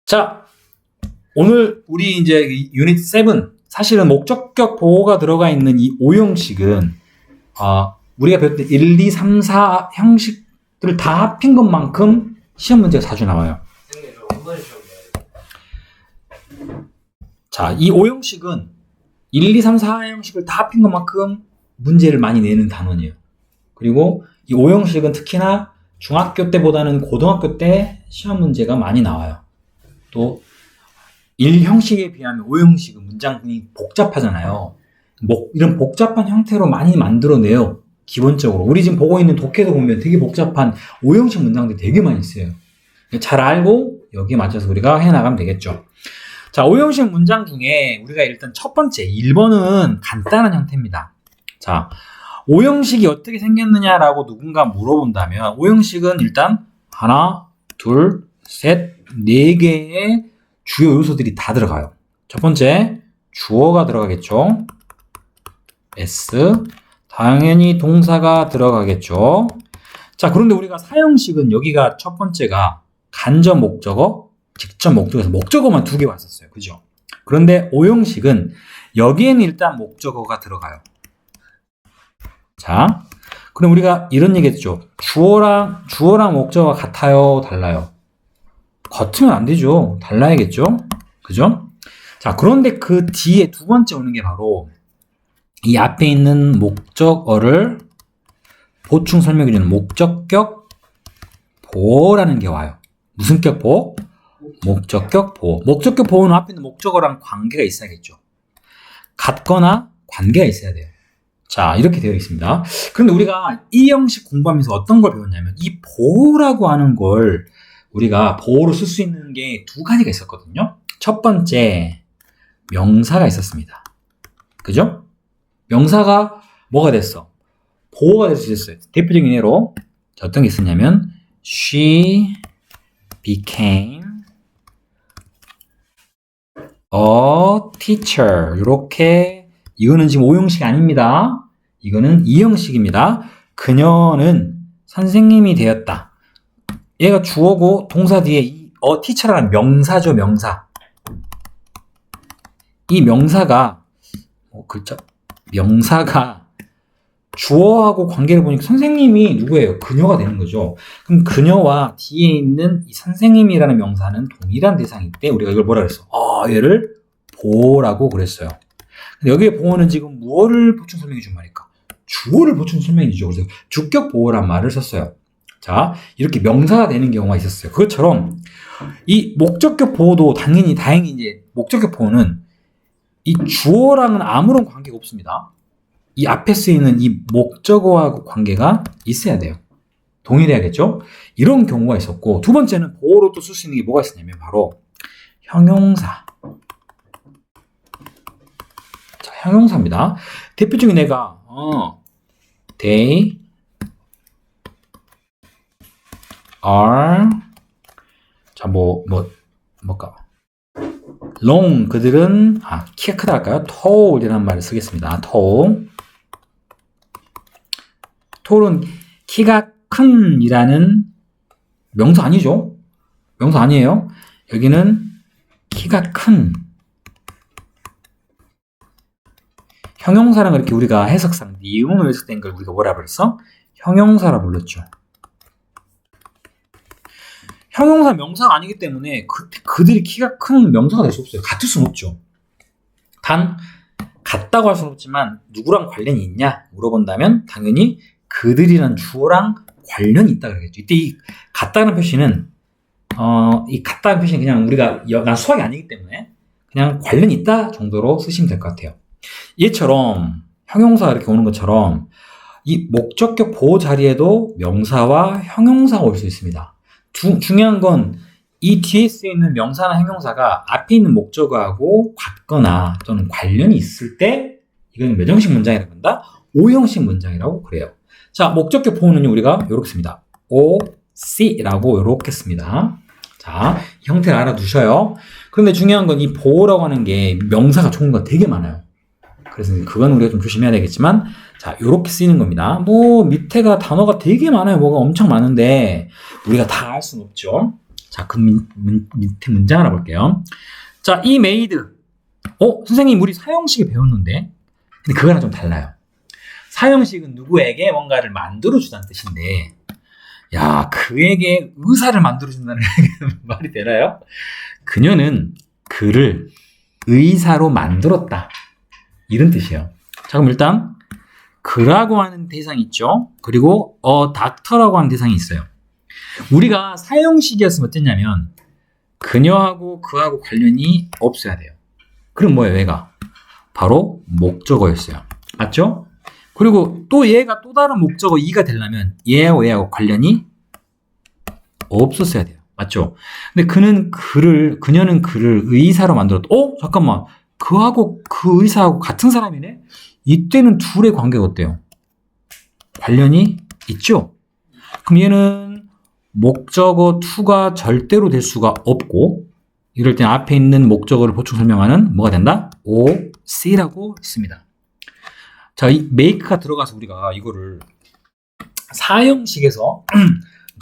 자, 오늘 우리 이제 유닛 7, 사실은 목적격 보호가 들어가 있는 이 5형식은, 우리가 배웠던 1, 2, 3, 4 형식들을 다 합힌 것만큼 시험 문제가 자주 나와요. 자, 이 5형식은 1, 2, 3, 4 형식을 다 합힌 것만큼 문제를 많이 내는 단원이에요. 그리고 이 5형식은 특히나 중학교 때보다는 고등학교 때 시험 문제가 많이 나와요. 또 1형식에 비하면 5형식은 문장이 복잡하잖아요. 이런 복잡한 형태로 많이 만들어내요. 기본적으로. 우리 지금 보고 있는 독해도 보면 되게 복잡한 5형식 문장들이 되게 많이 있어요. 잘 알고 여기에 맞춰서 우리가 해나가면 되겠죠. 자, 5형식 문장 중에 우리가 일단 첫 번째 1번은 간단한 형태입니다. 자, 5형식이 어떻게 생겼느냐라고 누군가 물어본다면 5형식은 일단 하나, 둘, 셋, 네 개의 주요 요소들이 다 들어가요. 첫 번째, 주어가 들어가겠죠. S, 당연히 동사가 들어가겠죠. 자, 그런데 우리가 사형식은 여기가 첫 번째가 간접 목적어, 직접 목적어에서 목적어만 2개 왔었어요. 그죠? 그런데 5형식은 여기에는 일단 목적어가 들어가요. 자, 그럼 우리가 이런 얘기 했죠. 주어랑 목적어가 같아요? 달라요? 같으면 안 되죠. 달라야겠죠? 그죠? 자, 그런데 그 뒤에 두 번째 오는 게 바로 이 앞에 있는 목적어를 보충 설명해주는 목적격 보호라는 게 와요. 무슨 격 보호? 목적격 보호. 목적격 보호는 앞에 있는 목적어랑 관계가 있어야겠죠. 같거나 관계가 있어야 돼요. 자, 이렇게 되어 있습니다. 그런데 우리가 이 형식 공부하면서 어떤 걸 배웠냐면 이 보호라고 하는 걸 우리가 보호로 쓸 수 있는 게 두 가지가 있었거든요. 첫 번째, 명사가 있었습니다. 그죠? 명사가 뭐가 됐어? 보호가 될 수 있었어요. 대표적인 예로 어떤 게 있었냐면 She became a teacher. 이렇게, 이거는 지금 5형식 아닙니다. 이거는 2형식입니다. 그녀는 선생님이 되었다. 얘가 주어고 동사 뒤에 이 teacher라는 명사죠, 명사. 이 명사가 명사가 주어하고 관계를 보니까 선생님이 누구예요? 그녀가 되는 거죠. 그럼 그녀와 뒤에 있는 이 선생님이라는 명사는 동일한 대상일 때 우리가 이걸 뭐라 그랬어? 얘를 보호라고 그랬어요. 근데 여기에 보호는 지금 무엇을 보충 설명해 준 말일까? 주어를 보충 설명해 주죠. 그래서 주격 보호란 말을 썼어요. 자, 이렇게 명사가 되는 경우가 있었어요. 그것처럼 이 목적격 보호도 다행히 이제 목적격 보호는 이 주어랑은 아무런 관계가 없습니다. 이 앞에 쓰이는 이 목적어하고 관계가 있어야 돼요. 동일해야겠죠? 이런 경우가 있었고, 두 번째는 보호로 또 쓸 수 있는 게 뭐가 있었냐면 바로 형용사. 자, 형용사입니다. 대표적인 애가 they are, 자, 뭘까? long, 그들은, 키가 크다 할까요? tall이라는 말을 쓰겠습니다. tall은 키가 큰 이라는 명사 아니죠? 명사 아니에요. 여기는 키가 큰. 형용사랑 이렇게 우리가 해석상, 니은으로 해석된 걸 우리가 뭐라 그랬어? 형용사라 불렀죠. 형용사 명사가 아니기 때문에 그들이 키가 큰 명사가 될 수 없어요. 같을 수는 없죠. 단 같다고 할 수는 없지만 누구랑 관련이 있냐 물어본다면 당연히 그들이란 주어랑 관련이 있다 그러겠죠. 이때 이 같다는 표시는 이 같다는 표시는 그냥 우리가 난 수학이 아니기 때문에 그냥 관련이 있다 정도로 쓰시면 될 것 같아요. 얘처럼 형용사가 이렇게 오는 것처럼 이 목적격 보호 자리에도 명사와 형용사가 올 수 있습니다. 중요한 건 이 뒤에 쓰이는 명사나 형용사가 앞에 있는 목적어하고 같거나 또는 관련이 있을 때 이건 몇 형식 문장이라고 한다? 5형식 문장이라고 그래요. 자, 목적격 보호는요 우리가 이렇게 씁니다. OC라고 이렇게 씁니다. 자, 이 형태를 알아두셔요. 그런데 중요한 건 이 보호라고 하는 게 명사가 종류가 되게 많아요. 그래서 그건 우리가 좀 조심해야 되겠지만, 자, 요렇게 쓰이는 겁니다. 밑에가 단어가 되게 많아요. 뭐가 엄청 많은데, 우리가 다 알 수는 없죠. 자, 그 밑에 문장 하나 볼게요. 자, 이 메이드. 선생님, 우리 사형식에 배웠는데. 근데 그거랑 좀 달라요. 사형식은 누구에게 뭔가를 만들어주다는 뜻인데, 야, 그에게 의사를 만들어준다는 말이 되나요? 그녀는 그를 의사로 만들었다. 이런 뜻이에요. 자, 그럼 일단, 그라고 하는 대상이 있죠. 그리고 닥터라고 하는 대상이 있어요. 우리가 사형식이었으면 어땠냐면 그녀하고 그하고 관련이 없어야 돼요. 그럼 뭐예요, 얘가? 바로 목적어였어요. 맞죠? 그리고 또 얘가 또 다른 목적어 2가 되려면 얘하고 관련이 없었어야 돼요. 맞죠? 근데 그녀는 그를 의사로 만들었다. 잠깐만. 그하고 그 의사하고 같은 사람이네? 이때는 둘의 관계가 어때요? 관련이 있죠? 그럼 얘는 목적어 2가 절대로 될 수가 없고, 이럴 때 앞에 있는 목적어를 보충 설명하는 뭐가 된다? OC라고 했습니다. 자, 이 make가 들어가서 우리가 이거를 사형식에서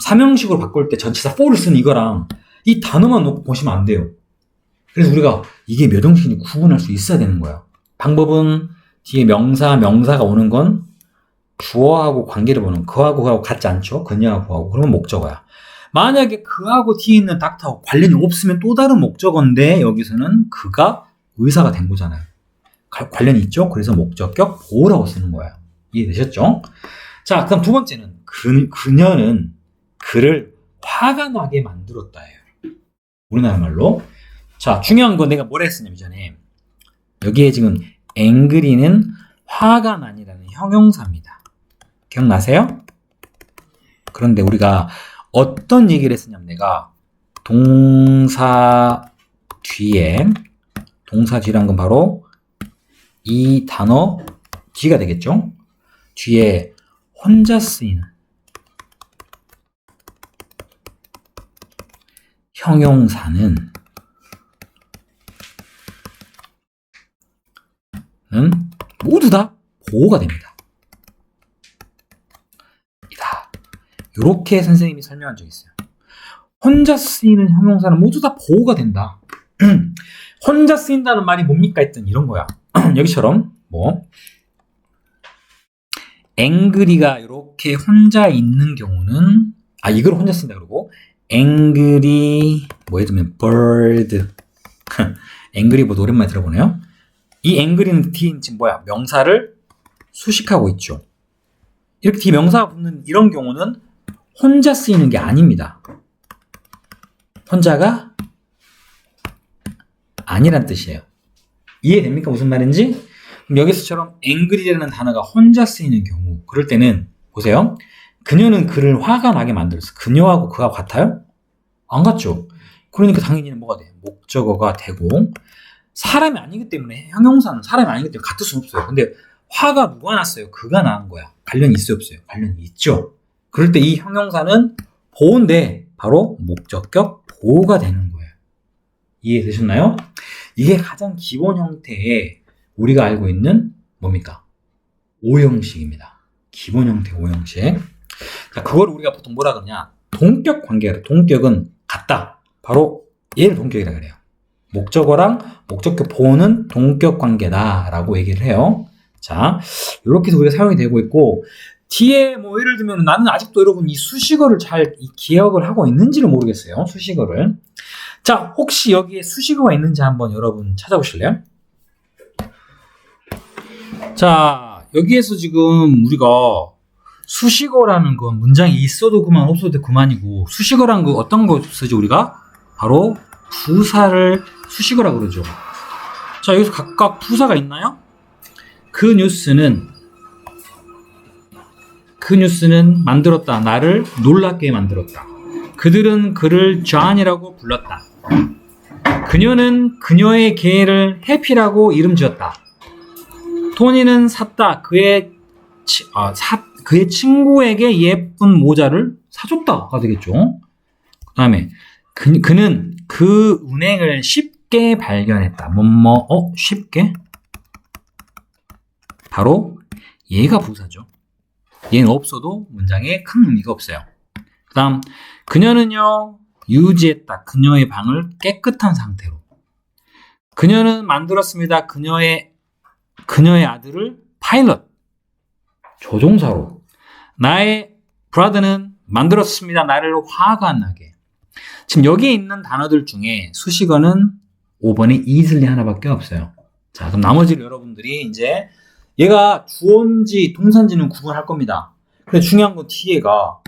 3형식으로 바꿀 때 전치사 for를 쓰는 이거랑 이 단어만 놓고 보시면 안 돼요. 그래서 우리가 이게 몇 형식인지 구분할 수 있어야 되는 거야. 방법은 뒤에 명사가 오는 건 주어하고 관계를 보는 그하고 같지 않죠? 그녀하고 그하고. 그러면 목적어야. 만약에 그하고 뒤에 있는 닥터하고 관련이 없으면 또 다른 목적어인데 여기서는 그가 의사가 된 거잖아요. 관련이 있죠? 그래서 목적격 보호라고 쓰는 거예요. 이해되셨죠? 자, 그다음 두 번째는 그녀는 그를 화가 나게 만들었다예요. 우리나라 말로. 자, 중요한 건 내가 뭐라 했었냐면 이전에 여기에 지금 angry는 화가 나니라는 형용사입니다. 기억나세요? 그런데 우리가 어떤 얘기를 했었냐면 내가 동사 뒤란 건 바로 이 단어 뒤가 되겠죠? 뒤에 혼자 쓰이는 형용사는 모두 다 보호가 됩니다. 이렇게 선생님이 설명한 적이 있어요. 혼자 쓰이는 형용사는 모두 다 보호가 된다. 혼자 쓰인다는 말이 뭡니까 했더니 이런 거야. 여기처럼 angry가 이렇게 혼자 있는 경우는 이걸 혼자 쓴다 그러고 angry 예를 들면 bird angry bird 오랜만에 들어보네요. 이 angry는 뒤에 지금 명사를 수식하고 있죠. 이렇게 뒤에 명사가 붙는 이런 경우는 혼자 쓰이는 게 아닙니다. 혼자가 아니란 뜻이에요. 이해됩니까? 무슨 말인지? 그럼 여기서처럼 angry라는 단어가 혼자 쓰이는 경우, 그럴 때는 보세요. 그녀는 그를 화가 나게 만들었어. 그녀하고 그가 같아요? 안 같죠? 그러니까 당연히 뭐가 돼? 목적어가 되고, 사람이 아니기 때문에, 형용사는 사람이 아니기 때문에 같을 수는 없어요. 근데 화가 누가 났어요? 그가 난 거야. 관련이 있어요? 없어요? 관련이 있죠. 그럴 때 이 형용사는 보호인데 바로 목적격 보호가 되는 거예요. 이해되셨나요? 이게 가장 기본 형태의 우리가 알고 있는 뭡니까? 오형식입니다. 기본 형태 오형식. 자, 그걸 우리가 보통 뭐라 그러냐? 동격 관계라. 동격은 같다. 바로 얘를 동격이라 그래요. 목적어랑 목적격 보호는 동격 관계다라고 얘기를 해요. 자, 이렇게 해서 우리가 사용이 되고 있고, 뒤에 예를 들면 나는 아직도 여러분 이 수식어를 잘 기억을 하고 있는지를 모르겠어요. 수식어를. 자, 혹시 여기에 수식어가 있는지 한번 여러분 찾아보실래요? 자, 여기에서 지금 우리가 수식어라는 건 문장이 있어도 그만 없어도 그만이고, 수식어라는 거 어떤 거 쓰죠 우리가? 바로 부사를 수식어라고 그러죠. 자, 여기서 각각 부사가 있나요? 그 뉴스는 만들었다. 나를 놀랍게 만들었다. 그들은 그를 존이라고 불렀다. 그녀는 그녀의 개를 해피라고 이름 지었다. 토니는 샀다. 그의 친구에게 예쁜 모자를 사줬다가 되겠죠. 그 다음에 그는 그 은행을 쉽게 발견했다. 쉽게? 바로 얘가 부사죠. 얘는 없어도 문장에 큰 의미가 없어요. 그 다음, 그녀는요, 유지했다. 그녀의 방을 깨끗한 상태로. 그녀는 만들었습니다. 그녀의 아들을 파일럿, 조종사로. 나의 브라더는 만들었습니다. 나를 화가 안 나게. 지금 여기에 있는 단어들 중에 수식어는 5번에 easily 하나밖에 없어요. 자, 그럼 나머지를 여러분들이 이제 얘가 주어인지 동사인지는 구분할 겁니다. 근데 중요한 건 뒤에가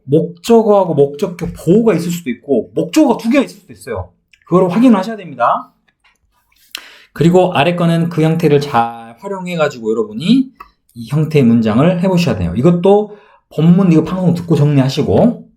목적어하고 목적격 보호가 있을 수도 있고 목적어가 두 개가 있을 수도 있어요. 그걸 확인하셔야 됩니다. 그리고 아래 거는 그 형태를 잘 활용해가지고 여러분이 이 형태의 문장을 해보셔야 돼요. 이것도 본문 이거 방송 듣고 정리하시고